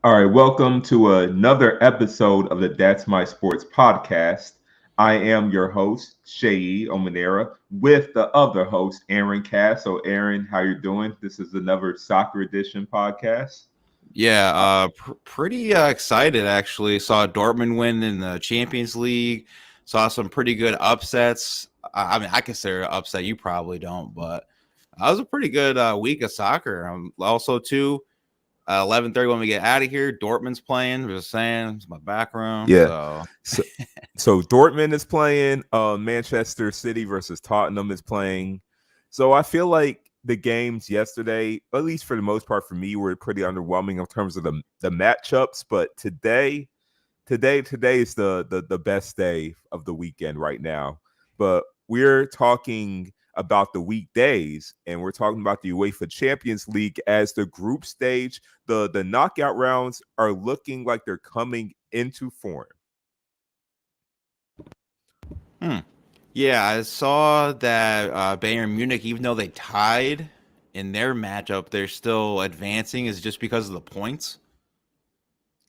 All right, welcome to another episode of the That's My Sports podcast. I am your host, Seyi Omanera, with the other host, Aaron Cass. So, Aaron, how you doing? This is another soccer edition podcast. Yeah, pretty excited actually. Saw Dortmund win in the Champions League. Saw some pretty good upsets. I mean, I consider it an upset. You probably don't, but that was a pretty good week of soccer. Also, too, 11:30 when we get out of here. Dortmund's playing. Just saying, it's my background. Yeah. So So, so Dortmund is playing. Manchester City versus Tottenham is playing. So I feel like the games yesterday, at least for the most part for me, were pretty underwhelming in terms of the matchups. But today is the best day of the weekend right now. But we're talking about the weekdays, and we're talking about the UEFA Champions League as the group stage. The knockout rounds are looking like they're coming into form. yeah, I saw that Bayern Munich, even though they tied in their matchup, they're still advancing. Is just because of the points.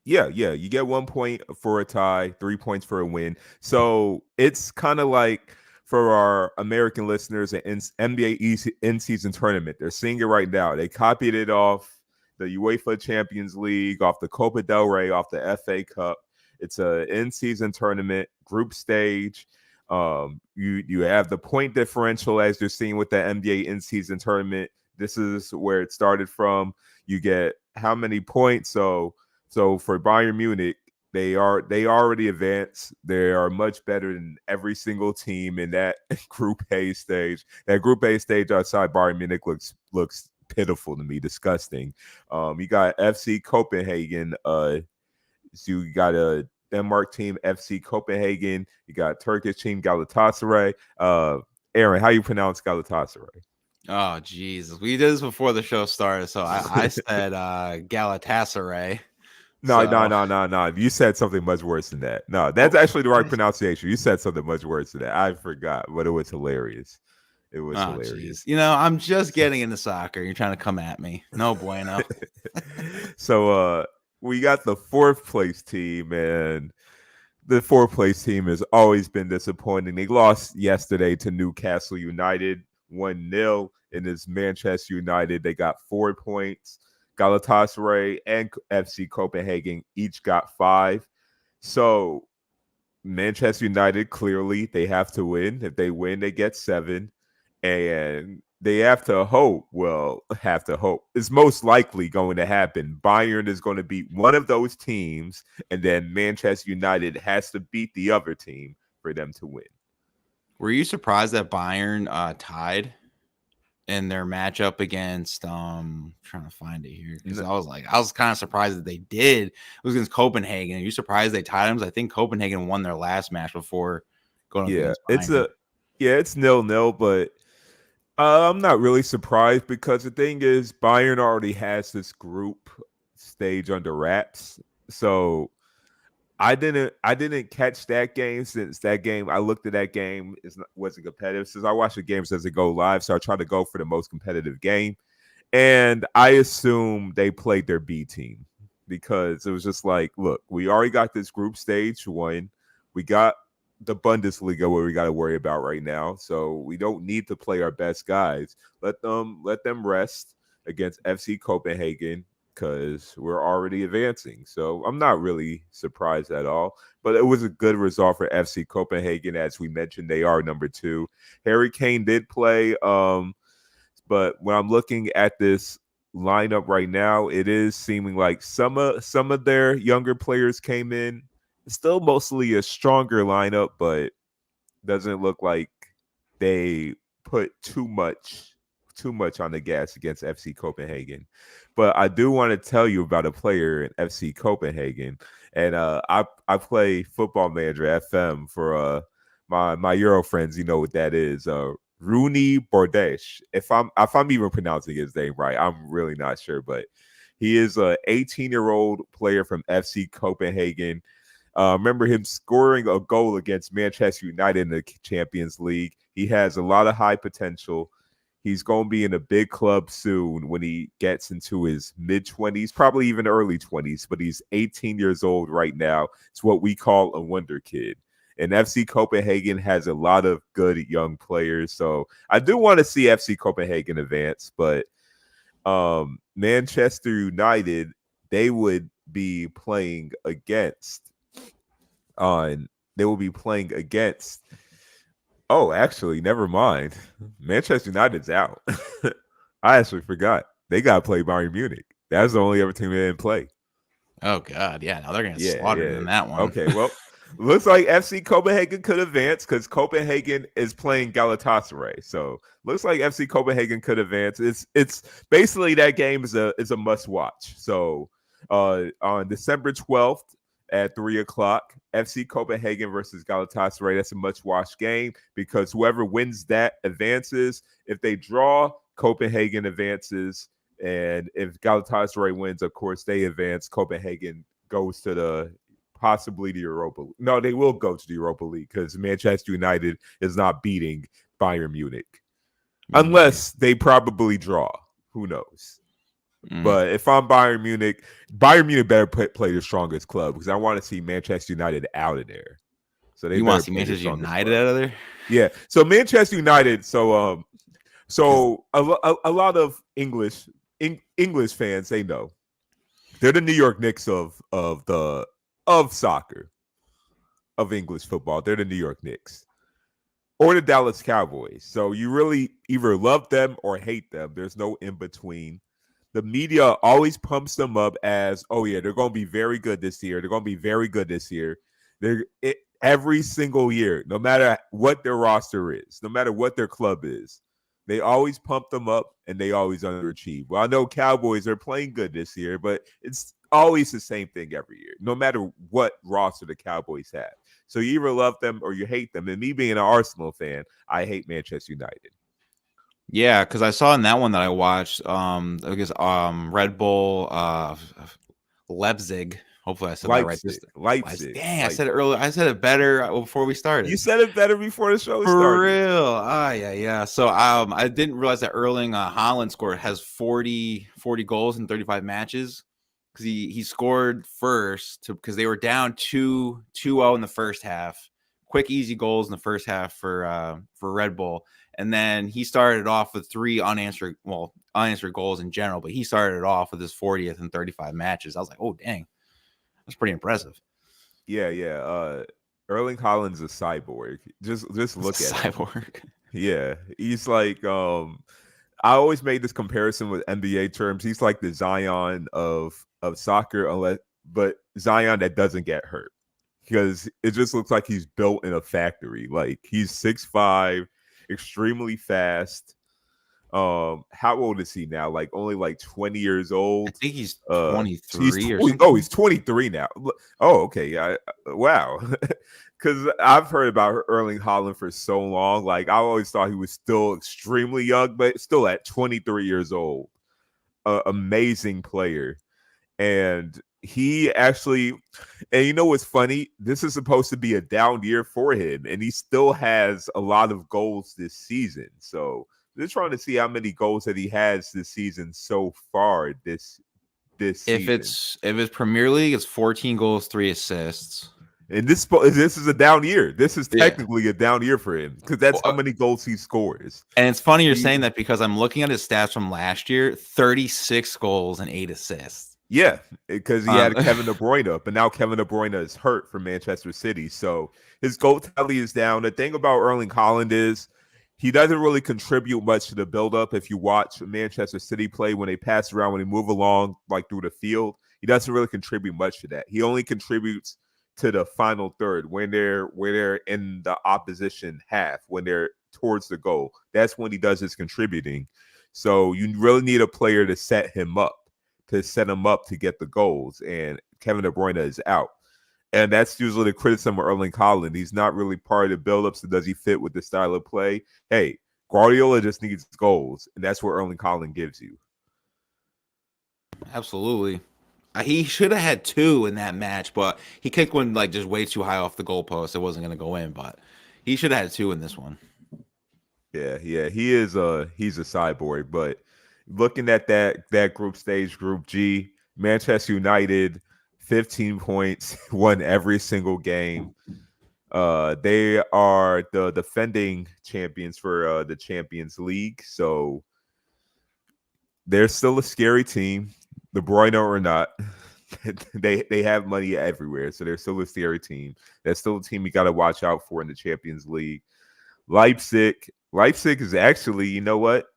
Yeah. You get 1 point for a tie, 3 points for a win. So it's kind of like for our American listeners, an NBA in-season tournament. They're seeing it right now. They copied it off the UEFA Champions League, off the Copa del Rey, off the FA Cup. It's a in-season tournament, group stage. You have the point differential as you're seeing with the NBA in-season tournament. This is where it started from. You get how many points? So for Bayern Munich, they already advanced. They are much better than every single team in that Group A stage. That Group A stage outside Bayern Munich looks pitiful to me, disgusting. You got FC Copenhagen. So you got a Denmark team, FC Copenhagen. You got Turkish team Galatasaray. Aaron, how you pronounce Galatasaray? Oh, Jesus. We did this before the show started, so I said Galatasaray. No, no, So, no, no, no. You said something much worse than that. No, that's actually the right pronunciation. You said something much worse than that. I forgot, but it was hilarious. It was oh, jeez. hilarious. I'm just getting into soccer. You're trying to come at me. No bueno. So we got the fourth place team, and the fourth place team has always been disappointing. They lost yesterday to Newcastle United 1-0, and it's Manchester United. They got 4 points. Galatasaray and FC Copenhagen each got 5. So Manchester United, clearly they have to win. If they win, they get 7. And they have to hope. Well, have to hope. It's most likely going to happen. Bayern is going to beat one of those teams, and then Manchester United has to beat the other team for them to win. Were you surprised that Bayern tied in their matchup against trying to find it here? Because I was kind of surprised that they did. It was against Copenhagen. Are you surprised they tied them? I think Copenhagen won their last match before going up against Bayern. It's 0-0, but I'm not really surprised because the thing is, Bayern already has this group stage under wraps. So I didn't catch that game since that game. I looked at that game wasn't competitive. Since I watch the games as they go live, so I try to go for the most competitive game. And I assume they played their B team because it was just like, look, we already got this group stage one. We got the Bundesliga where we got to worry about right now. So we don't need to play our best guys. Let them rest against FC Copenhagen because we're already advancing. So I'm not really surprised at all. But it was a good result for FC Copenhagen. As we mentioned, they are number 2. Harry Kane did play. But when I'm looking at this lineup right now, it is seeming like some of their younger players came in. It's still mostly a stronger lineup, but doesn't look like they put too much on the gas against FC Copenhagen. But I do want to tell you about a player in FC Copenhagen, and I play Football Manager FM for my Euro friends. You know what that is. Rooney Bordesh. If I'm even pronouncing his name right, I'm really not sure, but he is a 18-year-old player from FC Copenhagen. Remember him scoring a goal against Manchester United in the Champions League. He has a lot of high potential. He's going to be in a big club soon when he gets into his mid 20s, probably even early 20s, but he's 18 years old right now. It's what we call a wonder kid. And FC Copenhagen has a lot of good young players. So I do want to see FC Copenhagen advance, but Manchester United, they would be playing against on they will be playing against. Oh, actually, never mind. Manchester United's out. I actually forgot. They got to play Bayern Munich. That's the only other team they didn't play. Oh God, yeah. Now they're gonna get Yeah, slaughtered yeah. in that one. Okay, well, looks like FC Copenhagen could advance because Copenhagen is playing Galatasaray. So looks like FC Copenhagen could advance. It's basically that game is a must watch. So on December 12th at 3 o'clock, FC Copenhagen versus Galatasaray. That's a must watch game because whoever wins that advances. If they draw, Copenhagen advances. And if Galatasaray wins, of course, they advance. Copenhagen goes to possibly the Europa League. No, they will go to the Europa League because Manchester United is not beating Bayern Munich. Unless they probably draw. Who knows? But if I'm Bayern Munich better play the strongest club because I want to see Manchester United out of there. So they you want to see Manchester United out of there? Yeah. So Manchester United. So a lot of English fans, they know they're the New York Knicks of soccer, of English football. They're the New York Knicks or the Dallas Cowboys. So you really either love them or hate them. There's no in between. The media always pumps them up as, oh yeah, they're going to be very good this year. They're going to be very good this year. Every single year, no matter what their roster is, no matter what their club is. They always pump them up and they always underachieve. Well, I know Cowboys are playing good this year, but it's always the same thing every year, no matter what roster the Cowboys have. So you either love them or you hate them. And me being an Arsenal fan, I hate Manchester United. Yeah, because I saw in that one that I watched, I guess Red Bull Leipzig. Hopefully I said that right. Leipzig. Dang, I said it earlier. I said it better before we started. You said it better before the show started. For real. Yeah. So I didn't realize that Erling Haaland has 40 goals in 35 matches because he scored first because they were down 2-0 in the first half. Quick, easy goals in the first half for Red Bull. And then he started off with 3 unanswered goals in general, but he started off with his 40th in 35 matches. I was like, oh, dang. That's pretty impressive. Yeah. Erling Haaland's a cyborg. Just look at cyborg. Him. Yeah. He's like, I always made this comparison with NBA terms. He's like the Zion of soccer, but Zion that doesn't get hurt. Because it just looks like he's built in a factory. Like he's 6'5", extremely fast. How old is he now? Like only like 20 years old. I think he's 23 or something. Oh, he's 23 now. Oh, okay. Wow. Because I've heard about Erling Haaland for so long. Like I always thought he was still extremely young, but still at 23 years old. Amazing player. And he actually, and you know what's funny? This is supposed to be a down year for him, and he still has a lot of goals this season. So just trying to see how many goals that he has this season so far. This season. If it's Premier League, it's 14 goals, 3 assists. And this is a down year. This is technically a down year for him because that's how many goals he scores. And it's funny you're saying that because I'm looking at his stats from last year: 36 goals and 8 assists. Yeah, because he had Kevin De Bruyne up, and now Kevin De Bruyne is hurt for Manchester City. So his goal tally is down. The thing about Erling Haaland is he doesn't really contribute much to the buildup. If you watch Manchester City play, when they pass around, when they move along like through the field, he doesn't really contribute much to that. He only contributes to the final third when they're in the opposition half, when they're towards the goal. That's when he does his contributing. So you really need a player to set him up to get the goals, and Kevin De Bruyne is out. And that's usually the criticism of Erling Haaland. He's not really part of the build-up, so does he fit with the style of play? Hey, Guardiola just needs goals, and that's what Erling Haaland gives you. Absolutely. He should have had 2 in that match, but he kicked one just way too high off the goalpost. It wasn't going to go in, but he should have had 2 in this one. Yeah. He's a cyborg. But looking at that group stage, Group G, Manchester United, 15 points, won every single game. They are the defending champions for the Champions League, so they're still a scary team. De Bruyne or not, they have money everywhere, so they're still a scary team. That's still a team you got to watch out for in the Champions League. Leipzig is actually, you know what?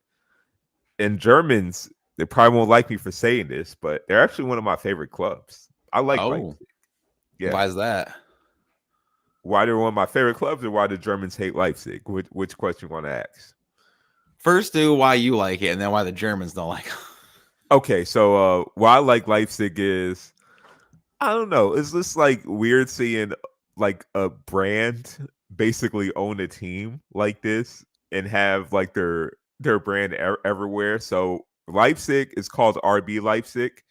In Germans, they probably won't like me for saying this, but they're actually one of my favorite clubs. I like Oh, Leipzig. Yeah. why is that? Why they're one of my favorite clubs, or why the Germans hate Leipzig? Which question you want to ask? First, do why you like it, and then why the Germans don't like it. Okay, so why I like Leipzig is I don't know. It's just like weird seeing like a brand basically own a team like this and have like their brand everywhere. So Leipzig is called RB Leipzig.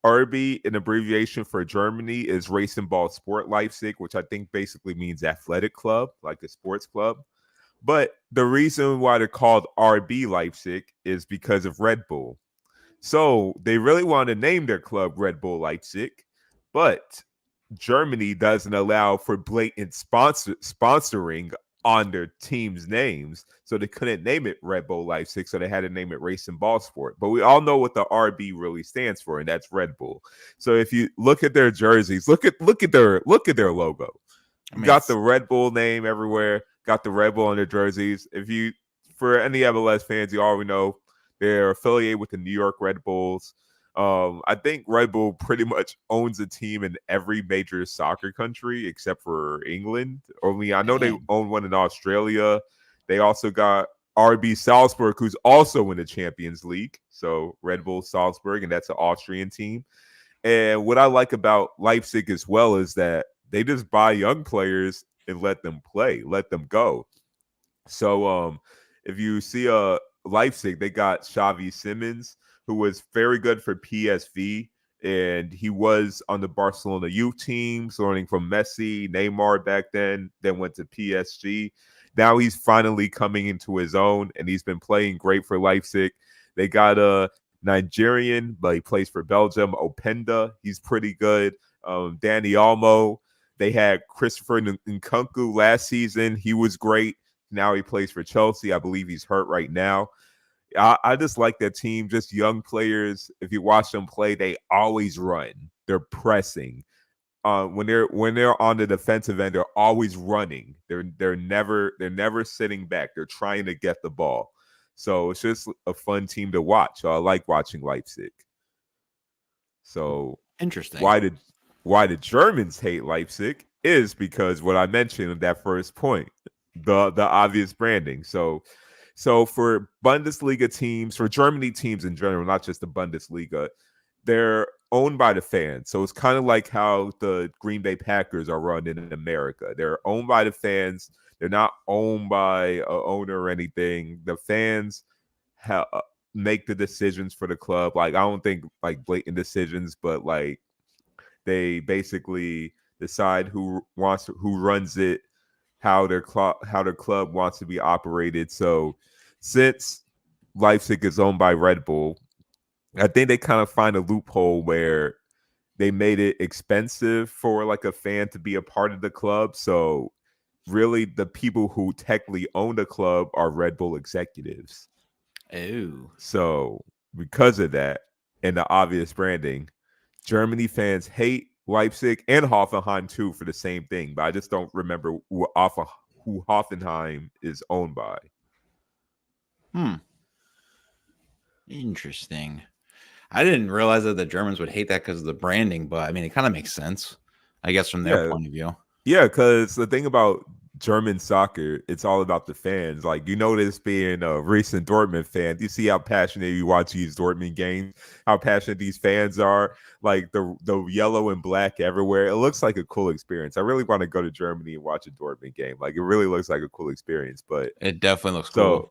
RB, an abbreviation for Germany, is Racing Ball Sport Leipzig, which I think basically means athletic club, like a sports club. But the reason why they're called RB Leipzig is because of Red Bull. So they really want to name their club Red Bull Leipzig, but Germany doesn't allow for blatant sponsoring on their team's names, so they couldn't name it Red Bull Leipzig, so they had to name it Racing Ball Sport. But we all know what the RB really stands for, and that's Red Bull. So if you look at their jerseys, look at their logo. I mean, Got the Red Bull name everywhere. Got the Red Bull on their jerseys. If you, for any MLS fans, you already know they're affiliated with the New York Red Bulls. I think Red Bull pretty much owns a team in every major soccer country except for England. Only I know they dang. own one in Australia. They also got RB Salzburg, who's also in the Champions League. So Red Bull Salzburg, and that's an Austrian team. And what I like about Leipzig as well is that they just buy young players and let them play, let them go. So if you see Leipzig, they got Xavi Simmons, who was very good for PSV, and he was on the Barcelona youth teams, learning from Messi, Neymar back then went to PSG. Now he's finally coming into his own, and he's been playing great for Leipzig. They got a Nigerian, but he plays for Belgium, Openda. He's pretty good. Danny Almo. They had Christopher Nkunku last season. He was great. Now he plays for Chelsea. I believe he's hurt right now. I just like that team, just young players. If you watch them play, they always run. They're pressing. When they're on the defensive end, they're always running. They're never sitting back. They're trying to get the ball. So it's just a fun team to watch. So I like watching Leipzig. So Interesting. why did why the Germans hate Leipzig is because what I mentioned in that first point, the obvious branding. So for Bundesliga teams, for Germany teams in general, not just the Bundesliga, they're owned by the fans. So it's kind of like how the Green Bay Packers are run in America. They're owned by the fans. They're not owned by a owner or anything. The fans make the decisions for the club. Like I don't think like blatant decisions, but like they basically decide who runs it, how their club wants to be operated. So since Leipzig is owned by Red Bull, I think they kind of find a loophole where they made it expensive for like a fan to be a part of the club. So really the people who technically own the club are Red Bull executives. Oh, So because of that and the obvious branding, Germany fans hate Leipzig and Hoffenheim too for the same thing, but I just don't remember who Hoffenheim is owned by. interesting. I didn't realize that the Germans would hate that because of the branding, but I mean, it kind of makes sense, I guess, from their Yeah, point of view. yeah, because the thing about German soccer, it's all about the fans. Like you notice being a recent Dortmund fan, you see how passionate you watch these Dortmund games, how passionate these fans are. Like the yellow and black everywhere. It looks like a cool experience. I really want to go to Germany and watch a Dortmund game. Like it really looks like a cool experience. But It definitely looks cool. so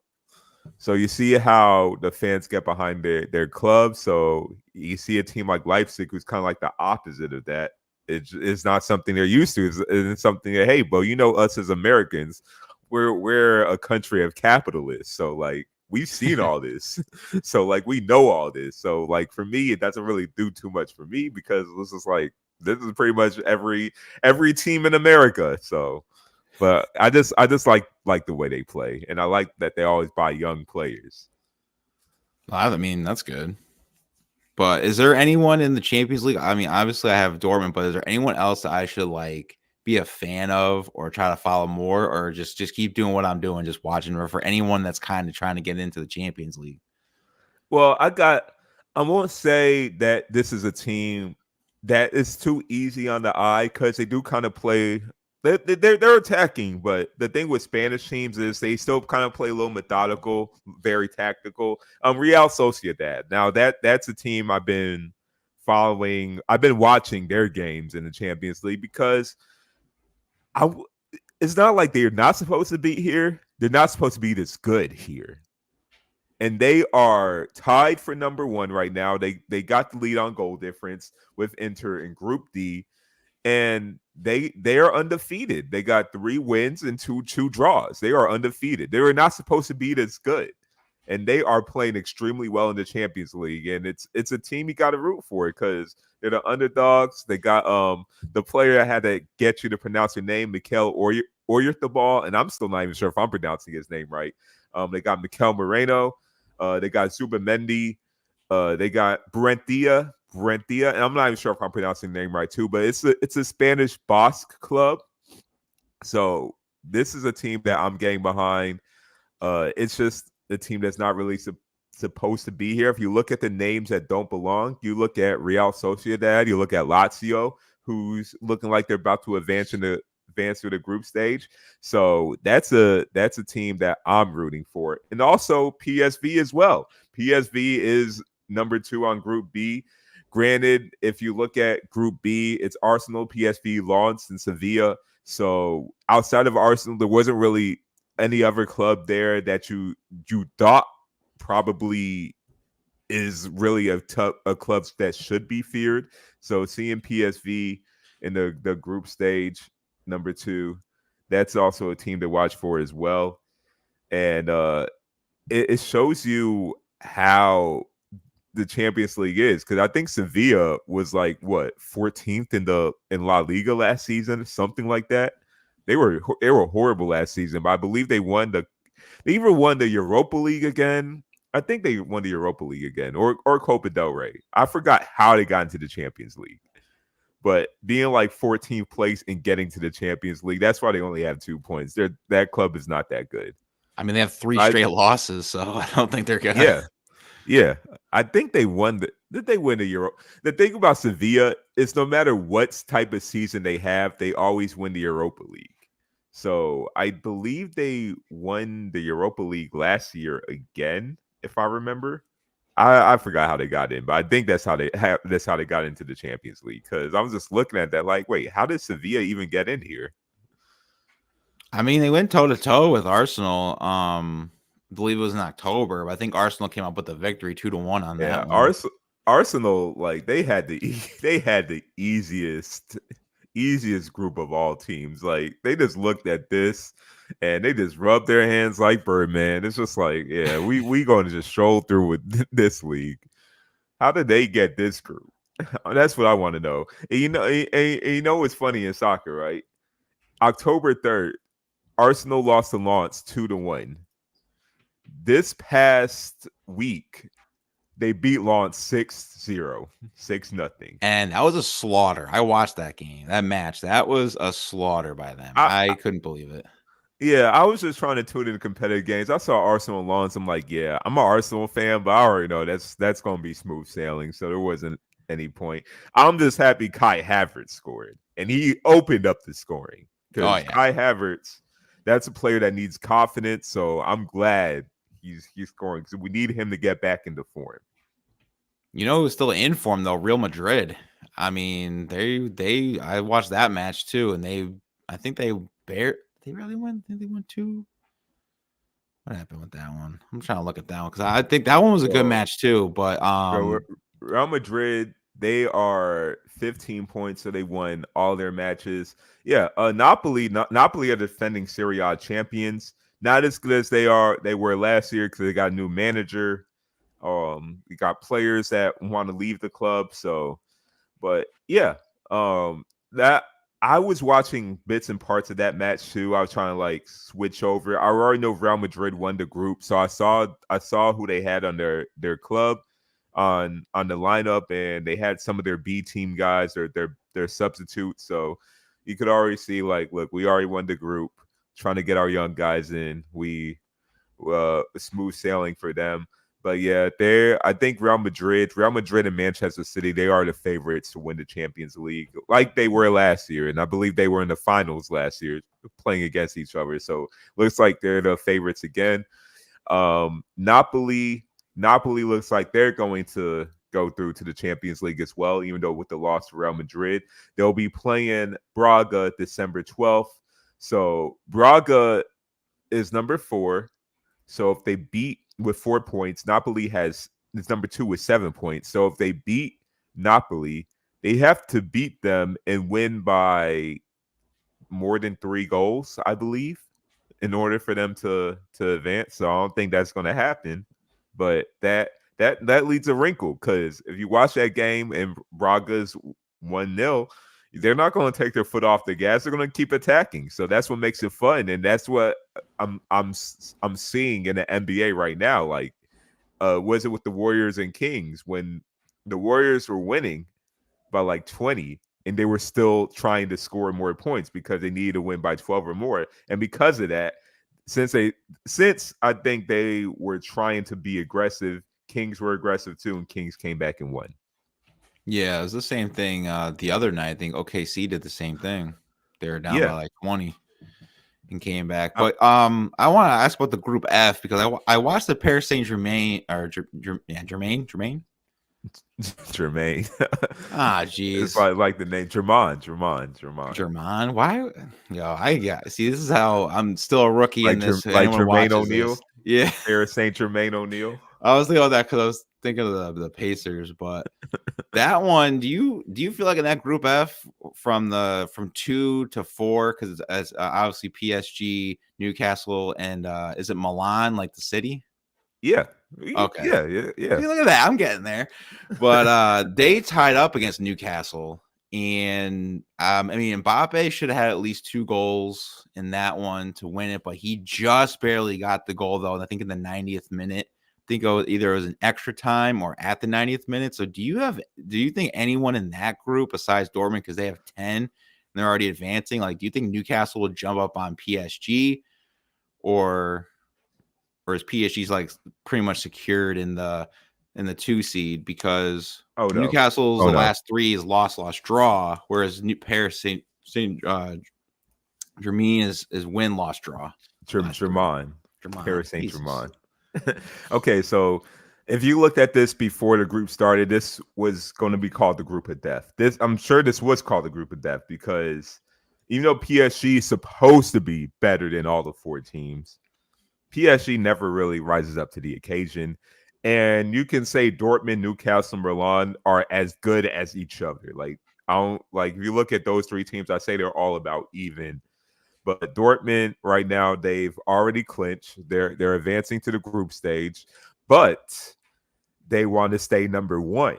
so you see how the fans get behind their club. So you see a team like Leipzig, who's kind of like the opposite of that. It's not something they're used to. It's something that, hey, but us as Americans, we're a country of capitalists, so like we've seen all this, so like we know all this. So like for me, it doesn't really do too much for me because this is like this is pretty much every team in America. So, but I just like the way they play, and I like that they always buy young players. I mean, that's good. But is there anyone in the Champions League? I mean, obviously I have Dortmund, but is there anyone else that I should like be a fan of or try to follow more, or just keep doing what I'm doing, just watching? Or for anyone that's kind of trying to get into the Champions League? Well, I won't say that this is a team that is too easy on the eye because they do kind of play. They're attacking, but the thing with Spanish teams is they still kind of play a little methodical, very tactical. Real Sociedad. Now that's a team I've been following. I've been watching their games in the Champions League because I. It's not like they're not supposed to be here. They're not supposed to be this good here, and they are tied for number one right now. They got the lead on goal difference with Inter in Group D, and they are undefeated. They got 3 wins and two draws. They are undefeated. They were not supposed to be this good, and they are playing extremely well in the Champions League. And it's a team you got to root for because they're the underdogs. They got the player I had to get you to pronounce your name, Mikel Oyarzabal, and I'm still not even sure if I'm pronouncing his name right. They got Mikel Moreno. They got Zubamendi. They got Brentia, and I'm not even sure if I'm pronouncing the name right too, but it's a Spanish Basque club. So this is a team that I'm getting behind. It's just a team that's not really supposed to be here. If you look at the names that don't belong, you look at Real Sociedad, you look at Lazio, who's looking like they're about to advance through the group stage. So that's a team that I'm rooting for. And also PSV as well. PSV is number 2 on Group B. Granted, if you look at Group B, it's Arsenal, PSV, Lens, and Sevilla. So outside of Arsenal, there wasn't really any other club there that you thought probably is really a club that should be feared. So seeing PSV in the group stage, number 2, that's also a team to watch for as well. And it shows you how the Champions League is, because I think Sevilla was like what 14th in La Liga last season, something like that. They were horrible last season, but I believe they even won the Europa League again. I think they won the Europa League again, or Copa del Rey. I forgot how they got into the Champions League, but being like 14th place and getting to the Champions League, that's why they only have 2 points. That club is not that good. I mean, they have 3 straight losses, so I don't think they're gonna. Yeah. I think they won did they win the Euro? The thing about Sevilla is no matter what type of season they have, they always win the Europa League. So I believe they won the Europa League last year again, if I remember. I forgot how they got in, but I think that's how they got into the Champions League. Because I was just looking at that like, wait, how did Sevilla even get in here? I mean, they went toe to toe with Arsenal. I believe it was in October, but I think Arsenal came up with the victory 2-1 on that one. Arsenal, like they had the easiest group of all teams. Like they just looked at this and they just rubbed their hands like Birdman. It's just like, yeah, we going to just stroll through with this league. How did they get this group? That's what I want to know. And you know what's funny in soccer, right? October 3rd, Arsenal lost to Lens 2-1. This past week, they beat Lens 6-0, 6-0. And that was a slaughter. I watched that game, that match. That was a slaughter by them. I couldn't believe it. Yeah, I was just trying to tune in competitive games. I saw Arsenal and Lens. I'm like, yeah, I'm an Arsenal fan, but I already know that's going to be smooth sailing. So there wasn't any point. I'm just happy Kai Havertz scored, and he opened up the scoring because Kai Havertz, that's a player that needs confidence. So I'm glad he's scoring. So we need him to get back into form. You know who's still in form though? Real Madrid. I mean, I watched that match too, and I think they really won. I think they won 2. What happened with that one? I'm trying to look at that one because I think that one was a good match too. But Real Madrid, They are 15 points, so they won all their matches. Yeah, Napoli are defending Serie A champions. Not as good as they were last year because they got a new manager. We got players that want to leave the club. So, but yeah, that I was watching bits and parts of that match too. I was trying to like switch over. I already know Real Madrid won the group, so I saw who they had on their club on the lineup, and they had some of their B team guys or their substitutes. So you could already see like, look, we already won the group. Trying to get our young guys in. We smooth sailing for them. But yeah, I think Real Madrid and Manchester City, they are the favorites to win the Champions League, like they were last year, and I believe they were in the finals last year, playing against each other. So looks like they're the favorites again. Napoli looks like they're going to go through to the Champions League as well, even though with the loss to Real Madrid, they'll be playing Braga December 12th. So Braga is number 4. So if they beat with 4 points, Napoli is number 2 with 7 points. So if they beat Napoli, they have to beat them and win by more than 3 goals, I believe, in order for them to advance. So I don't think that's going to happen. But that leads a wrinkle because if you watch that game and Braga's 1-0, they're not going to take their foot off the gas. They're going to keep attacking. So that's what makes it fun, and that's what I'm seeing in the NBA right now. Like, was it with the Warriors and Kings when the Warriors were winning by like 20 and they were still trying to score more points because they needed to win by 12 or more. And because of that, since I think they were trying to be aggressive, Kings were aggressive too, and Kings came back and won. Yeah, it was the same thing the other night. I think OKC did the same thing. They were down by Yeah. like 20 and came back. But I want to ask about the Group F because I watched the Paris Saint Germain or Jermaine. Jermaine. Ah, It's jeez. probably like the name Jermaine. Jermaine. Why? See, this is how I'm still a rookie in this. Like Anyone Jermaine watches O'Neal, this. Yeah. Paris Saint Germain O'Neal. I was thinking about that because I was thinking of the Pacers, but that one, do you feel like in that Group F from 2 to 4, because as obviously PSG, Newcastle, and is it Milan, like the city? Yeah. Okay. Yeah. See, look at that. I'm getting there. But they tied up against Newcastle. And I mean, Mbappe should have had at least 2 goals in that one to win it, but he just barely got the goal, though. I think in the 90th minute. I think either it was an extra time or at the 90th minute. So do you think anyone in that group besides Dortmund, because they have 10 and they're already advancing, like, do you think Newcastle will jump up on PSG, or is PSG's like pretty much secured in the 2 seed, because Newcastle's the last 3 is loss, draw, whereas Paris Saint Germain is win, loss, draw. Germain. Paris Saint Germain. Okay, so if you looked at this before the group started, this was going to be called the group of death. I'm sure this was called the group of death because even though PSG is supposed to be better than all the 4 teams, PSG never really rises up to the occasion. And you can say Dortmund, Newcastle, and Milan are as good as each other. Like, I don't like if you look at those 3 teams, I say they're all about even. But Dortmund right now, they've already clinched. They're advancing to the group stage, but they want to stay number 1.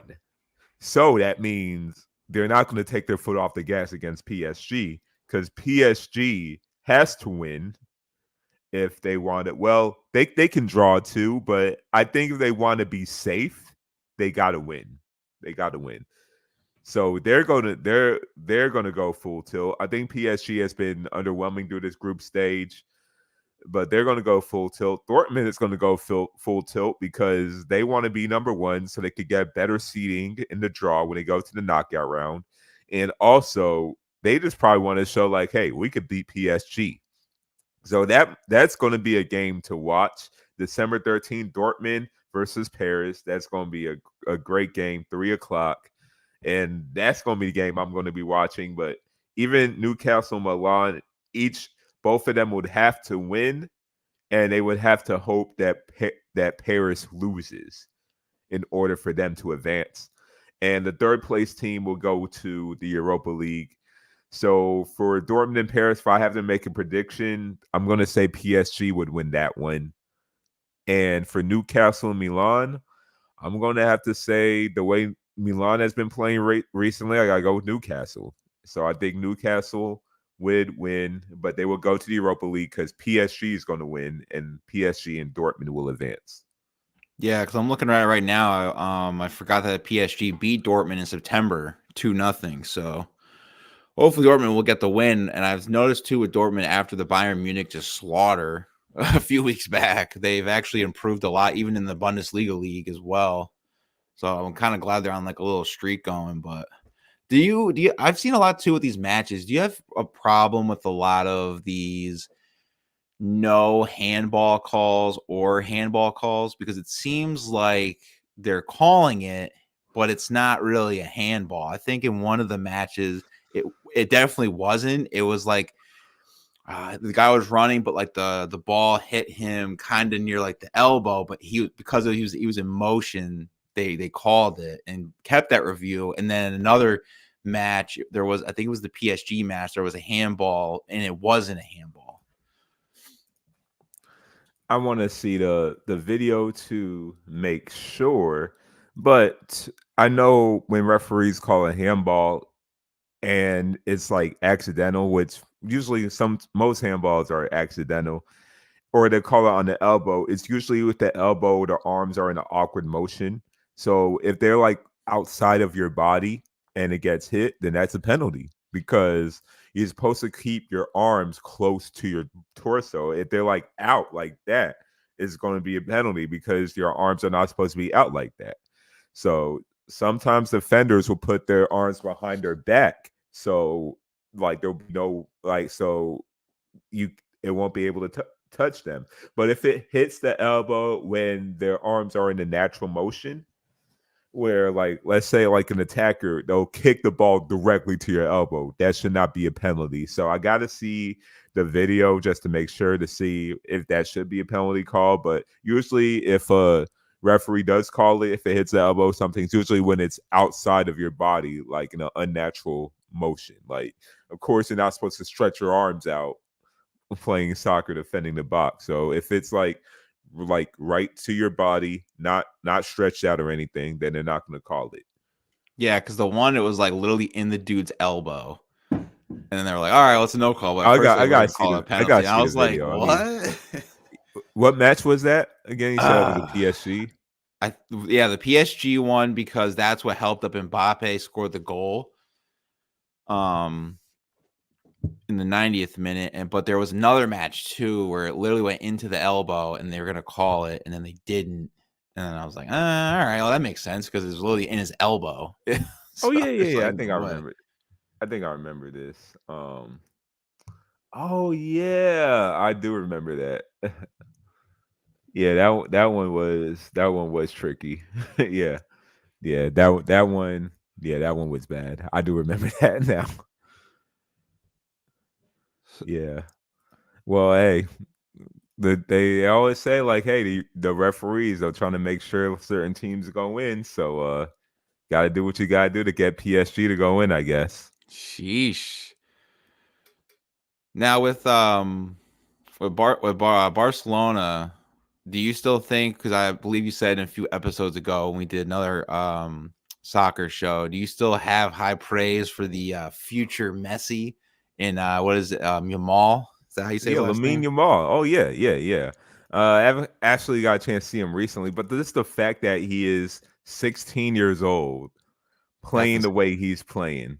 So that means they're not going to take their foot off the gas against PSG because PSG has to win if they want it. Well, they can draw too, but I think if they want to be safe, they got to win. They got to win. So they're gonna go full tilt. I think PSG has been underwhelming through this group stage, but they're gonna go full tilt. Dortmund is gonna go full tilt because they want to be number 1 so they could get better seeding in the draw when they go to the knockout round, and also they just probably want to show like, hey, we could beat PSG. So that's going to be a game to watch. December 13th, Dortmund versus Paris. That's going to be a great game, 3:00. And that's going to be the game I'm going to be watching. But even Newcastle, Milan, both of them would have to win, and they would have to hope that Paris loses in order for them to advance. and the third place team will go to the Europa League. So for Dortmund and Paris, if I have to make a prediction, I'm going to say PSG would win that one. And for Newcastle and Milan, I'm going to have to say the way Milan has been playing recently, I got to go with Newcastle. So I think Newcastle would win, but they will go to the Europa League because PSG is going to win, and PSG and Dortmund will advance. Yeah, because I'm looking at it right now. I forgot that PSG beat Dortmund in September 2-0. So hopefully Dortmund will get the win. And I've noticed too with Dortmund after the Bayern Munich just slaughter a few weeks back, they've actually improved a lot, even in the Bundesliga league as well. So I'm kind of glad they're on like a little streak going. But do you? I've seen a lot too with these matches. Do you have a problem with a lot of these no handball calls or handball calls? Because it seems like they're calling it, but it's not really a handball. I think in one of the matches, it definitely wasn't. It was like the guy was running, but like the ball hit him kind of near like the elbow, but because he was in motion, they called it and kept that review. And then another match, there was, I think it was the PSG match, there was a handball and it wasn't a handball. I want to see the video to make sure, but I know when referees call a handball and it's like accidental, which usually most handballs are accidental, or they call it on the elbow. It's usually with the elbow, the arms are in an awkward motion. So if they're like outside of your body and it gets hit, then that's a penalty because you're supposed to keep your arms close to your torso. If they're like out like that, it's going to be a penalty because your arms are not supposed to be out like that. So sometimes defenders will put their arms behind their back. So like there'll be no like so you it won't be able to touch them. But if it hits the elbow when their arms are in a natural motion, where like let's say like an attacker, they'll kick the ball directly to your elbow. That should not be a penalty. So I got to see the video just to make sure to see if that should be a penalty call. But usually, if a referee does call it, if it hits the elbow, something's usually when it's outside of your body, like in an unnatural motion. Like, of course, you're not supposed to stretch your arms out playing soccer defending the box. So if it's like right to your body, not stretched out or anything, then they're not going to call it. Yeah, because the one, it was like literally in the dude's elbow. And then they were like, all right, well, it's a no call. But at first they were going to call it a penalty. And I was like, what? I mean, what match was that? Again, you said it was a PSG? The PSG one, because that's what helped up Mbappe score the goal. In the 90th minute, but there was another match too where it literally went into the elbow and they were going to call it and then they didn't, and then I was like, all right, well, that makes sense because it was literally in his elbow. So yeah. Like, I think I remember this. Oh yeah, I do remember that. Yeah, that one was tricky. yeah that one was bad. I do remember that now. Yeah. Well, hey, they always say like, hey, the referees are trying to make sure certain teams go win. So got to do what you got to do to get PSG to go in, I guess. Sheesh. Now with Barcelona, do you still think? Because I believe you said a few episodes ago when we did another soccer show, do you still have high praise for the future Messi and what is it, Yamal? Is that how you say his last Lamine name? Yamal. Oh yeah. I haven't actually got a chance to see him recently, but just the fact that he is 16 years old, playing the way he's playing.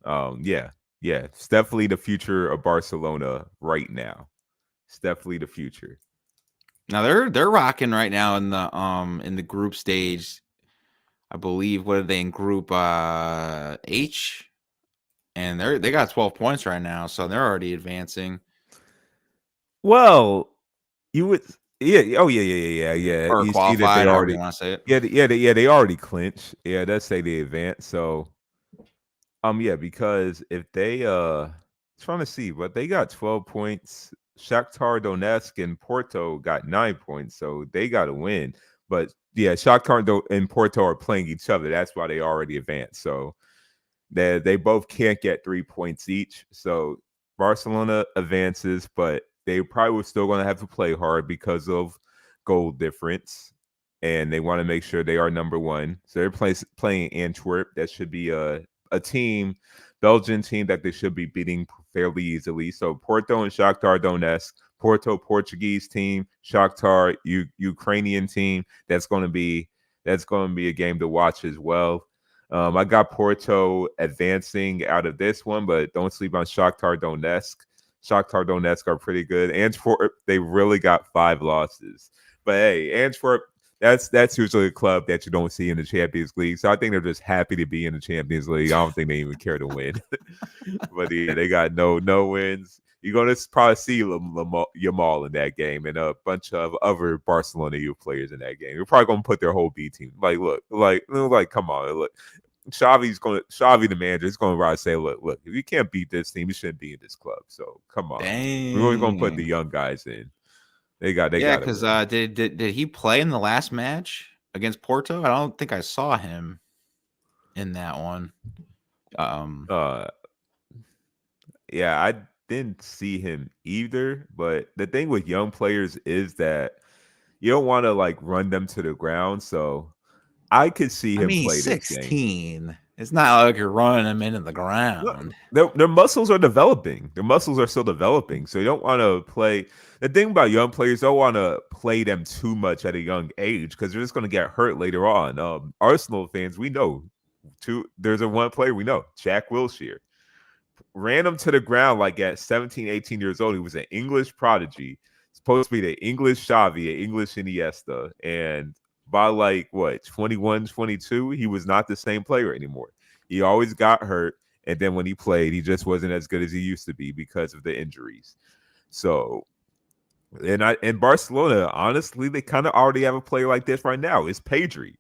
Yeah, it's definitely the future of Barcelona right now. It's definitely the future. Now they're rocking right now in the group stage. I believe, what are they in group H? And they got 12 points right now, so they're already advancing. Well, you would, yeah. Oh yeah. Or You see that they qualified, however you already, want to say it. they already clinched. Yeah, let's say they advanced. So, yeah, because if they trying to see, but they got 12 points. Shakhtar Donetsk and Porto got 9 points, so they got to win. But yeah, Shakhtar and Porto are playing each other. That's why they already advanced. So they both can't get 3 points each. So Barcelona advances, but they probably were still going to have to play hard because of goal difference, and they want to make sure they are number one. So they're playing Antwerp. That should be a team, Belgian team that they should be beating fairly easily. So Porto and Shakhtar Donetsk. Porto, Portuguese team. Shakhtar, Ukrainian team. That's going to be a game to watch as well. I got Porto advancing out of this one, but don't sleep on Shakhtar Donetsk. Shakhtar Donetsk are pretty good. Antwerp, they really got 5 losses. But hey, Antwerp, that's usually a club that you don't see in the Champions League. So I think they're just happy to be in the Champions League. I don't think they even care to win. But yeah, they got no wins. You're gonna probably see Yamal in that game and a bunch of other Barcelona youth players in that game. You're probably gonna put their whole B team. Like, come on, look. Xavi, the manager, is going to rise say, look, if you can't beat this team, you shouldn't be in this club. So come on, we're always going to put the Dang. young guys in. They got Because to did he play in the last match against Porto? I don't think I saw him in that one. Yeah, I didn't see him either. But the thing with young players is that you don't want to like run them to the ground. So I could see I him mean, play this game. 16. It's not like you're running him into the ground. Their muscles are developing. Their muscles are still developing. So you don't want to play. The thing about young players, don't want to play them too much at a young age because they're just going to get hurt later on. Arsenal fans, we know. There's a one player we know, Jack Wilshere. Ran him to the ground like at 17, 18 years old. He was an English prodigy. Supposed to be the English Xavi, an English Iniesta. And by like what 21, 22, he was not the same player anymore. He always got hurt, and then when he played, he just wasn't as good as he used to be because of the injuries. So, and Barcelona, honestly, they kind of already have a player like this right now. It's Pedri.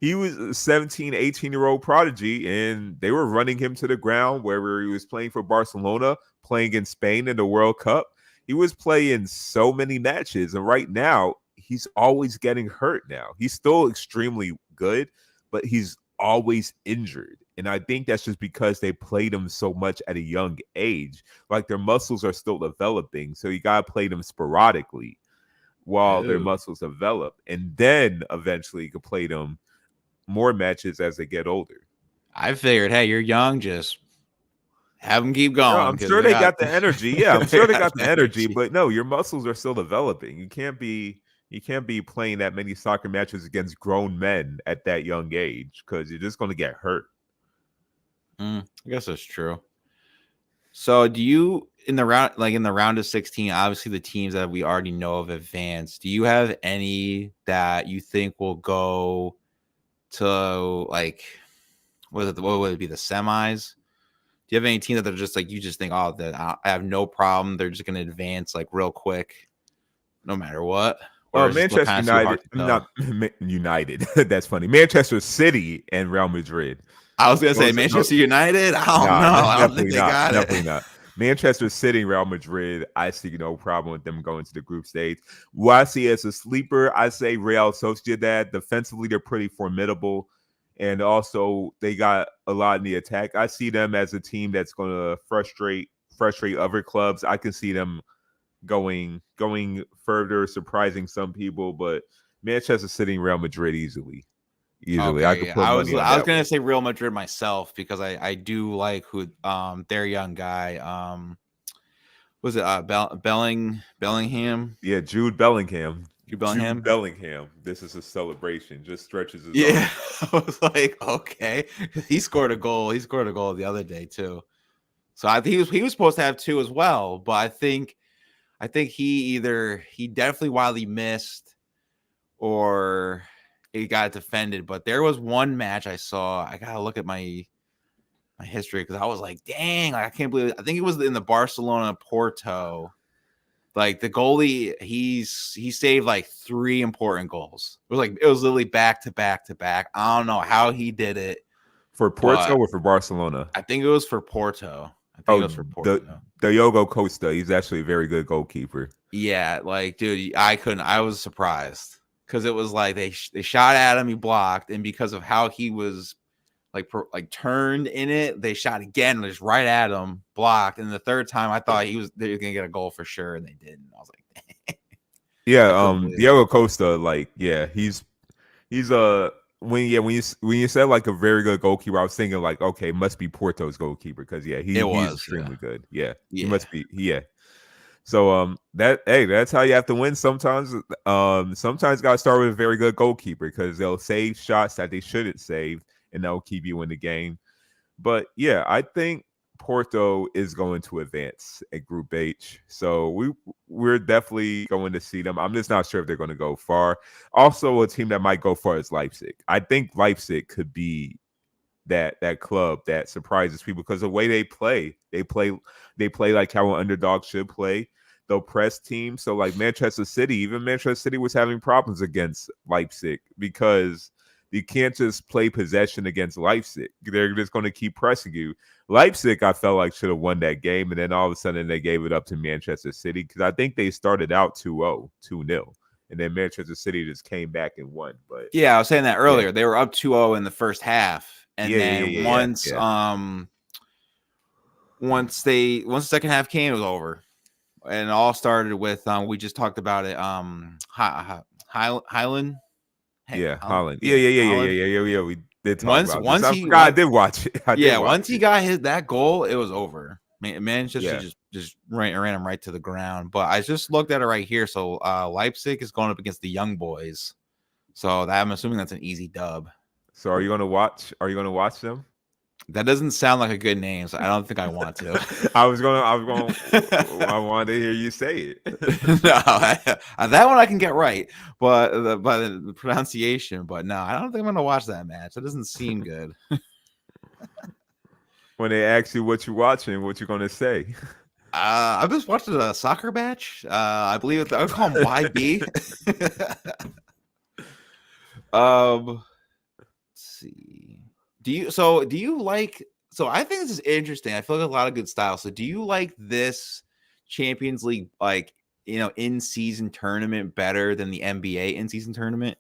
He was a 17, 18-year-old prodigy, and they were running him to the ground wherever he was playing for Barcelona, playing in Spain in the World Cup. He was playing so many matches, and right now he's always getting hurt now. He's still extremely good, but he's always injured. And I think that's just because they played him so much at a young age. Like their muscles are still developing. So you got to play them sporadically while their muscles develop. And then eventually you can play them more matches as they get older. I figured, hey, you're young, just have them keep going. No, I'm sure they got the energy. Yeah, I'm sure they got the energy, but no, your muscles are still developing. You can't be playing that many soccer matches against grown men at that young age because you're just going to get hurt. I guess that's true. So, do you in the round of 16? Obviously, the teams that we already know of advanced. Do you have any that you think will go to like what would it be, the semis? Do you have any team that are just like you just think, oh, that I have no problem, they're just going to advance like real quick, no matter what? Or Manchester United, not United. That's funny. Manchester City and Real Madrid. I was gonna say Manchester United. I don't know. I don't think they got it. Definitely not. Manchester City, Real Madrid. I see no problem with them going to the group stage. What I see as a sleeper, I say Real Sociedad. Defensively, they're pretty formidable, and also they got a lot in the attack. I see them as a team that's going to frustrate other clubs. I can see them going further, surprising some people, but Manchester City and Real Madrid easily. Okay, I could put money on I was that gonna say Real Madrid myself because I do like who their young guy was it Bellingham? Yeah, Jude Bellingham. Jude Bellingham. Jude Bellingham. This is a celebration. Just stretches his Yeah, I was like, okay, he scored a goal. He scored a goal the other day too. So I think he was supposed to have 2 as well, but I think he definitely wildly missed or he got defended. But there was one match I saw. I gotta look at my history because I was like, dang, I can't believe it. I think it was in the Barcelona Porto. Like the goalie, he saved like 3 important goals. It was literally back to back to back. I don't know how he did it. For Porto or for Barcelona? I think it was for Porto. It was for Porto. Diogo Costa. He's actually a very good goalkeeper. Yeah, like dude, I was surprised. because it was like they shot at him, he blocked, and because of how he was like turned in it, they shot again, just right at him, blocked, and the third time I thought they were gonna get a goal for sure, and they didn't. I was like, Yeah, I couldn't believe it. Diego Costa, like, yeah, he's when you said like a very good goalkeeper, I was thinking like, okay, must be Porto's goalkeeper because yeah, he's extremely good. Yeah, he must be. Yeah. So that's how you have to win sometimes. Sometimes got to start with a very good goalkeeper because they'll save shots that they shouldn't save and they'll keep you in the game. But yeah, I think Porto is going to advance at Group H. So we're definitely going to see them. I'm just not sure if they're going to go far. Also, a team that might go far is Leipzig. I think Leipzig could be that club that surprises people because the way they play like how an underdog should play. They'll press teams. So like Manchester City, even Manchester City was having problems against Leipzig because you can't just play possession against Leipzig. They're just going to keep pressing you. Leipzig, I felt like should have won that game, and then all of a sudden they gave it up to Manchester City because I think they started out 2-0, 2-0. And then Manchester City just came back and won. But yeah, I was saying that earlier. They were up 2-0 in the first half. And then once the second half came, it was over. And it all started with we just talked about it. Highland. Yeah, Holland. Yeah. We did talk about this. I did watch it. Once he got that goal, it was over. Manchester just ran him right to the ground. But I just looked at it right here. So Leipzig is going up against the young boys. So I'm assuming that's an easy dub. So are you going to watch? Are you going to watch them? That doesn't sound like a good name, so I don't think I want to. I wanted to hear you say it. No, that one I can get right, but by the pronunciation. But no, I don't think I'm going to watch that match. That doesn't seem good. When they ask you what you're watching, what you're going to say? I just watched a soccer match. I believe I would call them YB. Let's see. Do you like? So I think this is interesting. I feel like a lot of good style. So do you like this Champions League in season tournament better than the NBA in season tournament?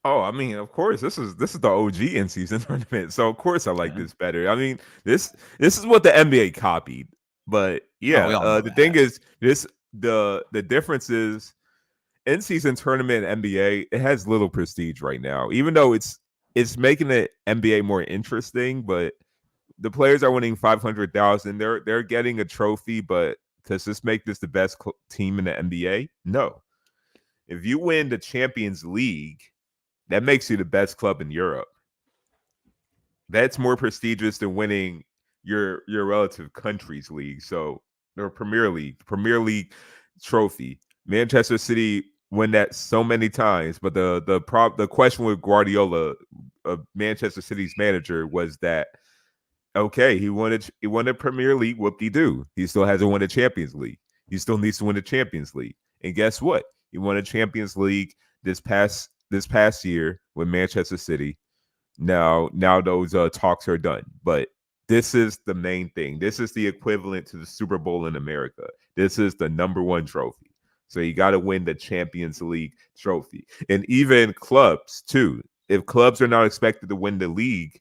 Oh, I mean, of course, this is the OG in season tournament. So of course I like this better. I mean, this is what the NBA copied. But yeah, the thing is the difference is in season tournament NBA, it has little prestige right now. Even though it's making the NBA more interesting, but the players are winning 500,000. They're getting a trophy, but does this make this the best team in the NBA? No. If you win the Champions League, that makes you the best club in Europe. That's more prestigious than winning your relative country's league. So the Premier League trophy. Manchester City win that so many times, but the question with Guardiola, Manchester City's manager, was that okay, he won a Premier League, whoop-de-doo. He still hasn't won a Champions League. He still needs to win a Champions League. And guess what? He won a Champions League this past year with Manchester City. Now those talks are done. But this is the main thing. This is the equivalent to the Super Bowl in America. This is the number one trophy. So you got to win the Champions League trophy. And even clubs, too. If clubs are not expected to win the league,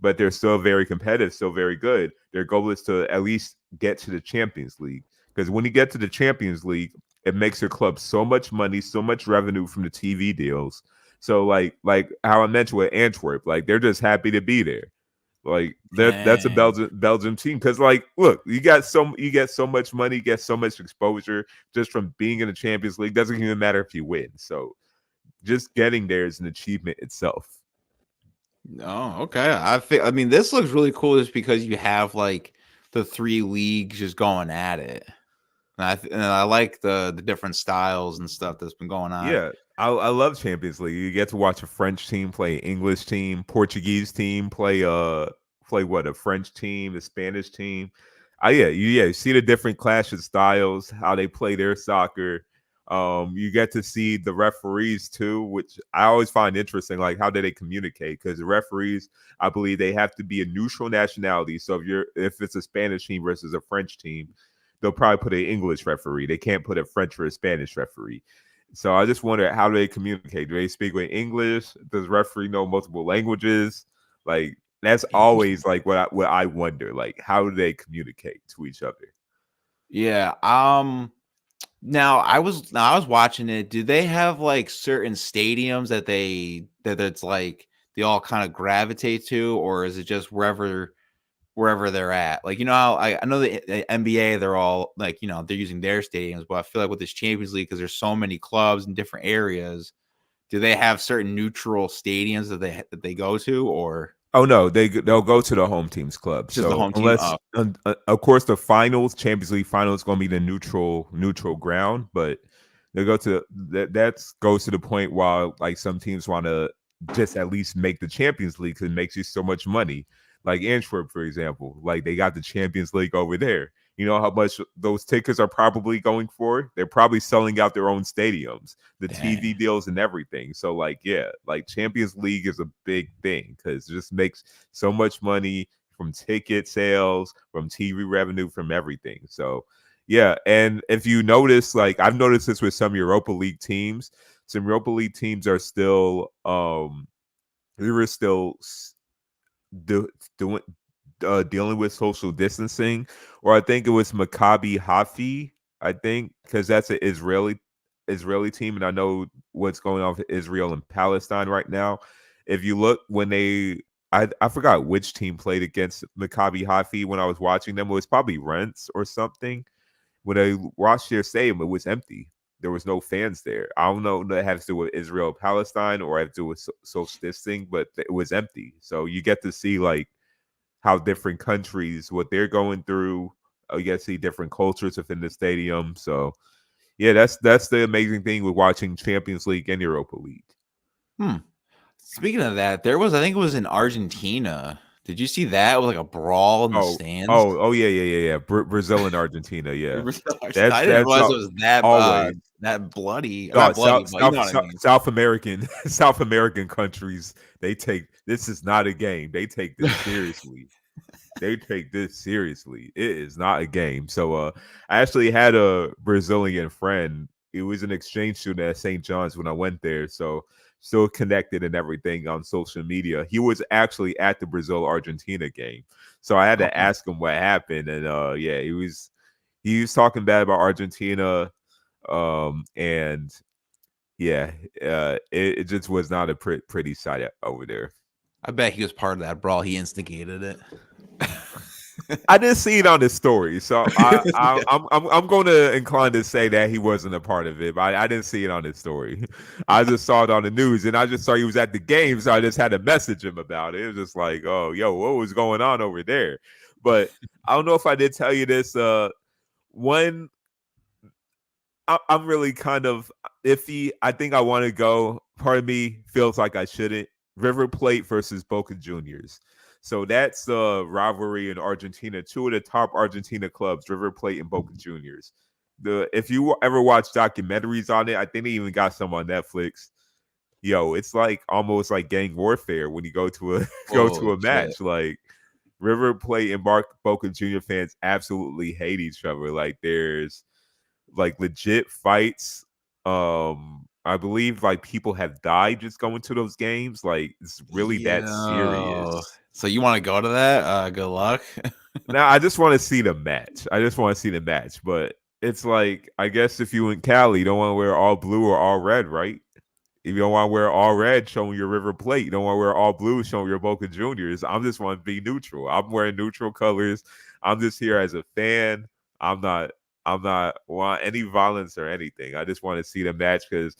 but they're still very competitive, still very good, their goal is to at least get to the Champions League. Because when you get to the Champions League, it makes your club so much money, so much revenue from the TV deals. So like how I mentioned with Antwerp, like they're just happy to be there. Like that's a Belgium team because like look, you get so much money, you get so much exposure just from being in the Champions League. Doesn't even matter if you win. So just getting there is an achievement itself. Oh, okay. I mean, this looks really cool just because you have like the three leagues just going at it. And I like the different styles and stuff that's been going on. Yeah, I love Champions League. You get to watch a French team play an English team, Portuguese team play a French team, a Spanish team. You see the different clash of styles, how they play their soccer. You get to see the referees too, which I always find interesting. Like, how do they communicate? Because the referees, I believe, they have to be a neutral nationality. So if it's a Spanish team versus a French team, they'll probably put an English referee. They can't put a French or a Spanish referee. So I just wonder, how do they communicate? Do they speak with English? Does referee know multiple languages? Like that's always like what I wonder. Like how do they communicate to each other? Yeah. Now I was watching it. Do they have like certain stadiums that's like they all kind of gravitate to, or is it just wherever they're at? Like, how I know the NBA, they're all like, they're using their stadiums, but I feel like with this Champions League, because there's so many clubs in different areas, do they have certain neutral stadiums that they go to, or Oh no, they'll go to the home team's club. just the So home team? unless, of course, the finals, Champions League finals, going to be the neutral ground, but they go to that goes to the point while like some teams want to just at least make the Champions League because it makes you so much money. Like Antwerp, for example, like they got the Champions League over there. You know how much those tickets are probably going for? They're probably selling out their own stadiums, the TV Dang. deals and everything. So like, yeah, like Champions League is a big thing because it just makes so much money from ticket sales, from TV revenue, from everything. So yeah, and if you notice, like I've noticed this with some Europa League teams, some Europa League teams are still they were still do, doing dealing with social distancing, or I think it was Maccabi Haifa. I think because that's an Israeli team, and I know what's going on with Israel and Palestine right now. If you look when I forgot which team played against Maccabi Haifa when I was watching them. It was probably Rents or something. When I watched their stadium, it was empty. There was no fans there. I don't know if that has to do with Israel Palestine or have to do with social distancing, but it was empty. So you get to see like how different countries what they're going through. You get to see different cultures within the stadium. So yeah, that's the amazing thing with watching Champions League and Europa League. Hmm. Speaking of that, I think it was in Argentina. Did you see that? It was like a brawl in the stands. Yeah. Brazil and Argentina, yeah. I didn't That's realize it was always that bloody. oh, Not bloody, but you know what I mean. South American South American countries. They take this is not a game. They take this seriously. They take this seriously. It is not a game. So I actually had a Brazilian friend. It was an exchange student at St. John's when I went there. So still connected and everything on social media. He was actually at the Brazil Argentina game. So I had to Oh, ask him what happened. And yeah, he was talking bad about Argentina. And yeah, it just was not a pretty sight over there. I bet he was part of that brawl. He instigated it. I didn't see it on his story, so I'm going to incline to say that he wasn't a part of it. But I didn't see it on his story. I just saw it on the news, and I just saw he was at the game, so I just had to message him about it. It was just like, oh, yo, what was going on over there? But I don't know if I did tell you this. When I'm really kind of iffy. I think I want to go. Part of me feels like I shouldn't. River Plate versus Boca Juniors. So that's the rivalry in Argentina. Two of the top Argentina clubs, River Plate and Boca Juniors. If you ever watch documentaries on it, I think they even got some on Netflix. Yo, it's like almost like gang warfare when you go to a go to Holy a shit! match. Like River Plate and Boca Junior fans absolutely hate each other. Like there's like legit fights. I believe like people have died just going to those games. Like it's really that Yo. serious. So you want to go to that? Good luck. Now I just want to see the match. I just want to see the match. But it's like I guess if you in Cali, you don't want to wear all blue or all red, right? If you don't want to wear all red showing your River Plate, you don't want to wear all blue showing your Boca Juniors. I'm just want to be neutral. I'm wearing neutral colors. I'm just here as a fan. I'm not I'm not want any violence or anything. I just want to see the match because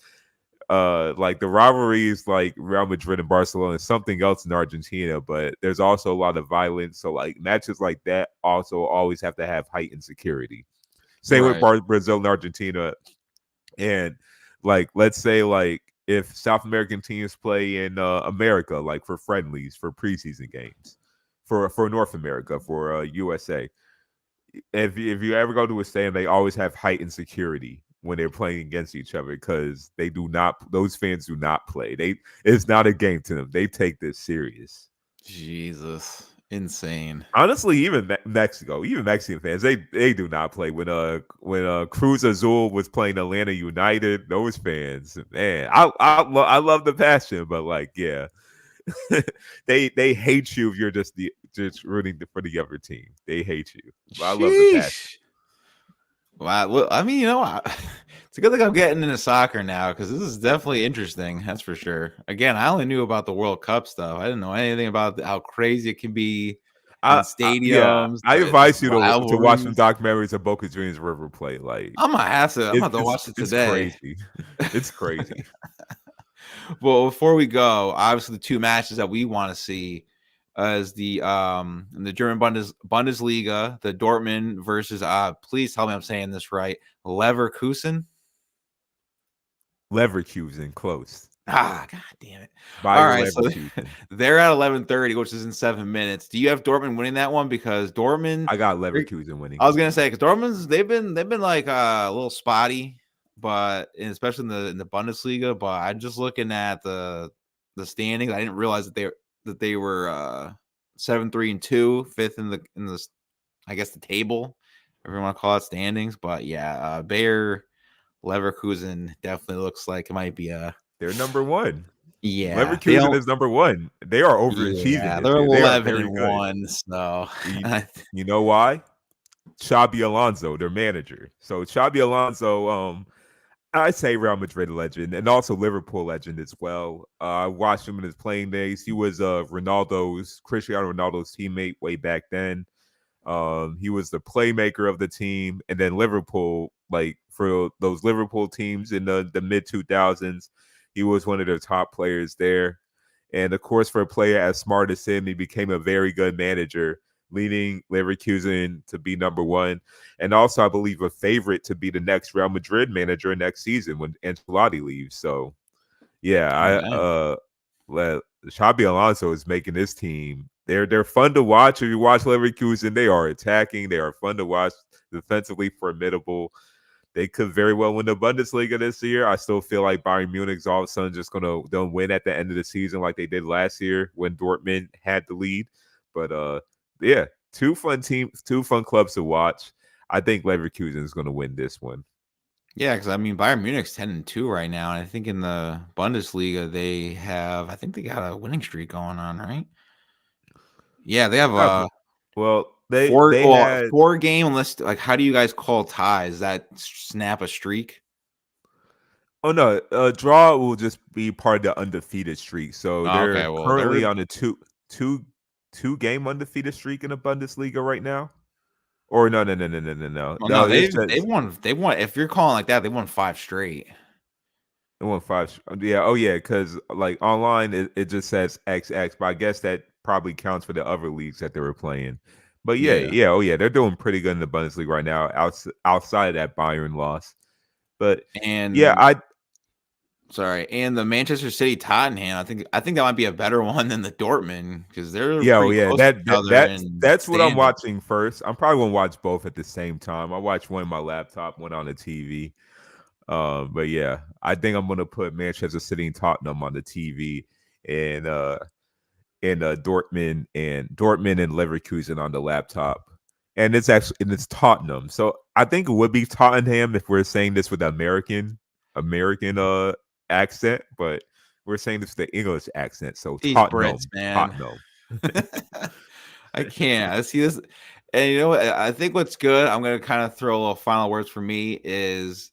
like the rivalries like Real Madrid and Barcelona is something else in Argentina, but there's also a lot of violence. So like matches like that also always have to have heightened security. Same with Right. Brazil and Argentina. And like let's say like if South American teams play in America, like for friendlies, for preseason games, for North America, for USA, if you ever go to a stadium, they always have heightened security when they're playing against each other because they do not; those fans do not play. It's not a game to them. They take this serious. Jesus. Insane. Honestly, even Mexico, even Mexican fans, they do not play. When Cruz Azul was playing Atlanta United, those fans, man, I love the passion, but like, yeah, they hate you if you're just rooting for the other team. They hate you. But I love the passion. Sheesh. Wow. Well, I mean, it's a good thing I'm getting into soccer now because this is definitely interesting. That's for sure. Again, I only knew about the World Cup stuff. I didn't know anything about how crazy it can be in Yeah, stadiums, I the advise you to watch some rivalries. documentaries of Boca Juniors River Plate. Like I'm gonna have to. I'm gonna have to watch it it's today. crazy. It's crazy. Well, before we go, obviously the two matches that we want to see is in the German Bundesliga, the Dortmund versus please tell me I'm saying this right, Leverkusen. Leverkusen close. God damn it! All Bayer right, so Leverkusen. they're at 11:30, which is in 7 minutes. Do you have Dortmund winning that one? Because Dortmund, I got Leverkusen winning. I was gonna say because Dortmund's they've been like a little spotty, but especially in the Bundesliga. But I'm just looking at the standings. I didn't realize that they were 7-3-2, fifth in the I guess the table, if you want to call it standings. But yeah, Bayer Leverkusen definitely looks like it might be They're number one. yeah, they Leverkusen don't. is number one. They are overachieving Yeah, this they're year. They are 11 very and good. 1. So You, you know why? Xabi Alonso, their manager. So Xabi Alonso, I say Real Madrid legend and also Liverpool legend as well. I watched him in his playing days. He was Cristiano Ronaldo's teammate way back then. He was the playmaker of the team, and then Liverpool, like for those Liverpool teams in the mid 2000s, he was one of the top players there. And of course, for a player as smart as him, he became a very good manager, leading Leverkusen to be number one, and also I believe a favorite to be the next Real Madrid manager next season when Ancelotti leaves. So yeah, okay. Xabi Alonso is making this team. They're fun to watch. If you watch Leverkusen, they are attacking. They are fun to watch. Defensively formidable. They could very well win the Bundesliga this year. I still feel like Bayern Munich's all of a sudden just gonna don't win at the end of the season like they did last year when Dortmund had the lead. But yeah, two fun teams, two fun clubs to watch. I think Leverkusen is gonna win this one. Yeah, because I mean Bayern Munich's 10-2 right now, and I think in the Bundesliga I think they got a winning streak going on, right? Yeah, they have Uh, a well, they had 4 game list. Like, how do you guys call ties? Is that snap a streak? Oh no, a draw will just be part of the undefeated streak. So Oh, they're okay, well currently they're on a two game undefeated streak in the Bundesliga right now. Or no. well, no, No, it's they just won. They won. If you're calling like that, they won 5 straight. it won five. Yeah, oh yeah, because like online it just says XX, but I guess that probably counts for the other leagues that they were playing. But Yeah, oh yeah, they're doing pretty good in the Bundesliga right now, outside of that Bayern loss. But yeah, and I sorry, and the Manchester City Tottenham. I think that might be a better one than the Dortmund because they're Yeah, oh pretty yeah, close to each other in that's what I'm standing. watching first. I'm probably gonna watch both at the same time. I watch one on my laptop, one on the TV. But yeah, I think I'm gonna put Manchester City and Tottenham on the TV, and Dortmund and Leverkusen on the laptop. And it's Tottenham. So I think it would be Tottenham if we're saying this with American accent, but we're saying this with the English accent. So These Brits, Tottenham, man. Tottenham. I can't. I see this, and you know what? I think what's good. I'm gonna kind of throw a little final words for me is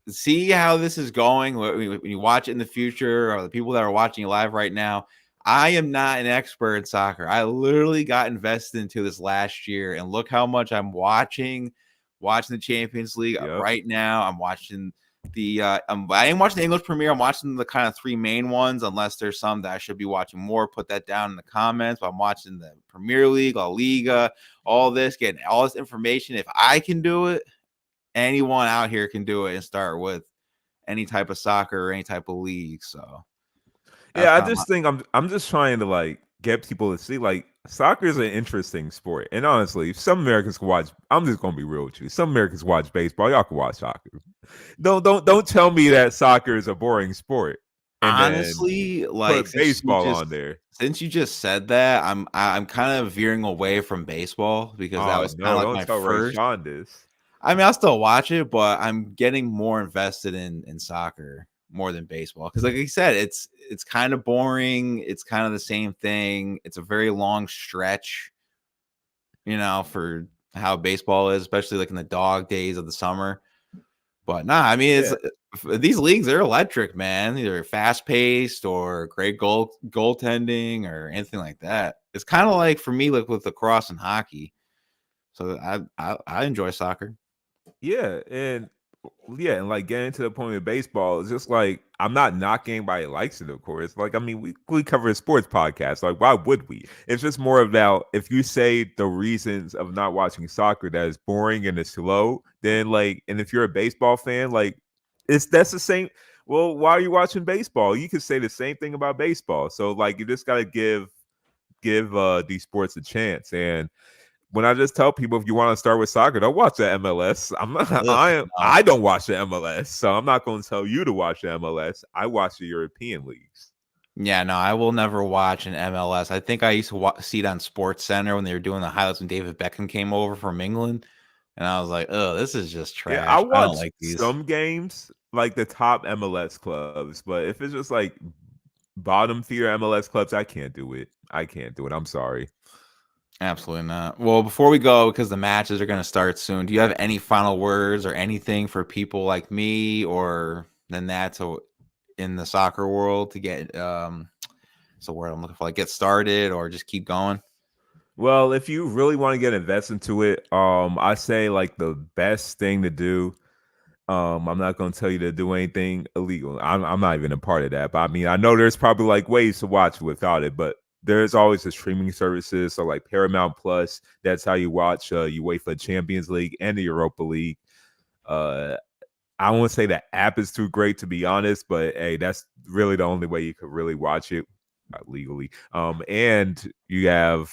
see how this is going when you watch it in the future, or the people that are watching live right now. I am not an expert in soccer. I literally got invested into this last year, and look how much I'm watching the Champions League Yep. right now. I'm watching I ain't watching the English Premier. I'm watching the kind of 3 main ones, unless there's some that I should be watching more. Put that down in the comments. But I'm watching the Premier League, La Liga, all this, getting all this information. If I can do it, anyone out here can do it and start with any type of soccer or any type of league. So that's Yeah, I kind of just think I'm just trying to like get people to see like soccer is an interesting sport. And honestly, some Americans can watch. I'm just gonna be real with you. Some Americans watch baseball. Y'all can watch soccer. Don't tell me that soccer is a boring sport. and then Honestly, like put baseball on there. since you just said that, I'm kind of veering away from baseball because that Oh was kind no, of like don't my tell Ray first. Sean this. I mean, I'll still watch it, but I'm getting more invested in soccer more than baseball because, like I said, it's kind of boring. It's kind of the same thing. It's a very long stretch, for how baseball is, especially like in the dog days of the summer. But nah, I mean, Yeah. these leagues are electric, man. Either fast paced or great goaltending or anything like that. It's kind of like for me, like with lacrosse and hockey. So I enjoy soccer. Yeah, and like getting to the point with baseball, it's just like I'm not knocking anybody who likes it, of course. Like, I mean, we cover a sports podcast. Like, why would we? It's just more about if you say the reasons of not watching soccer that is boring and it's slow, then like, and if you're a baseball fan, like, that's the same. Well, why are you watching baseball? You could say the same thing about baseball. So like, you just gotta give these sports a chance. And when I just tell people if you want to start with soccer, don't watch the MLS. I'm not. Ugh, no. I don't watch the MLS, so I'm not going to tell you to watch the MLS. I watch the European leagues. Yeah, no, I will never watch an MLS. I think I used to see it on Sports Center when they were doing the highlights when David Beckham came over from England, and I was like, "Oh, this is just Yeah, I trash. I don't watch like these." some games like the top MLS clubs, but if it's just like bottom feeder MLS clubs, I can't do it. I can't do it. I'm sorry. Absolutely not. Well, before we go, because the matches are going to start soon, do you have any final words or anything for people like me or then that to in the soccer world to get so word I'm looking for, like get started or just keep going? Well, if you really want to get invested into it, I say like the best thing to do. I'm not going to tell you to do anything illegal. I'm not even a part of that. But I mean, I know there's probably like ways to watch without it, but there's always the streaming services. So like Paramount Plus, that's how you watch. You wait for the Champions League and the Europa League. Uh, I won't say the app is too great to be honest, but hey, that's really the only way you could really watch it legally. And you have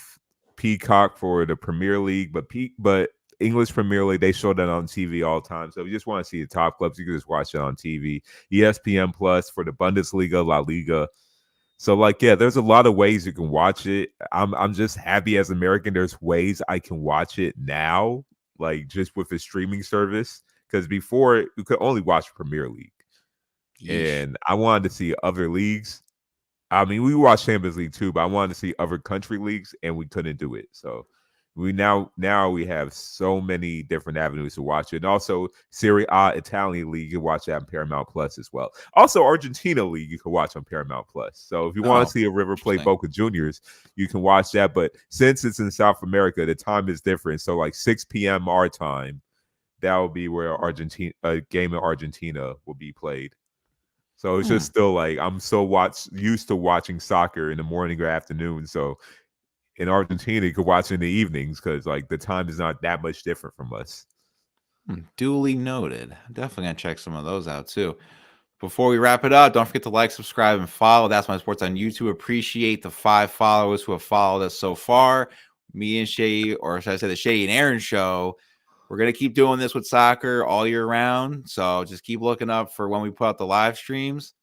Peacock for the Premier League, but English Premier League, they show that on TV all the time. So if you just want to see the top clubs, you can just watch it on TV. ESPN Plus for the Bundesliga, La Liga. So like, yeah, there's a lot of ways you can watch it. I'm just happy as an American. There's ways I can watch it now, like just with a streaming service. Because before you could only watch Premier League, Yeesh. and I wanted to see other leagues. I mean, we watched Champions League too, but I wanted to see other country leagues, and we couldn't do it. So now we have so many different avenues to watch it. And also Serie A Italian League, you can watch that on Paramount Plus as well. Also Argentina League, you can watch on Paramount Plus. So if you want Oh, to see a River Plate interesting. Boca Juniors, you can watch that. But since it's in South America, the time is different. So like 6 p.m. our time, that will be where Argentina a game in Argentina will be played. So it's just still like I'm so used to watching soccer in the morning or afternoon. So in Argentina, you could watch in the evenings because like the time is not that much different from us. Duly noted. Definitely gonna check some of those out too. Before we wrap it up, don't forget to like, subscribe, and follow. That's My Sports on YouTube. Appreciate the 5 followers who have followed us so far. Me and Seyi, or should I say the Seyi and Aaron show, we're going to keep doing this with soccer all year round. So just keep looking up for when we put out the live streams.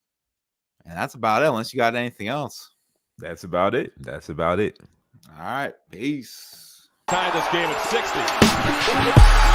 And that's about it, unless you got anything else. That's about it. That's about it. All right. Peace. Tie this game at 60.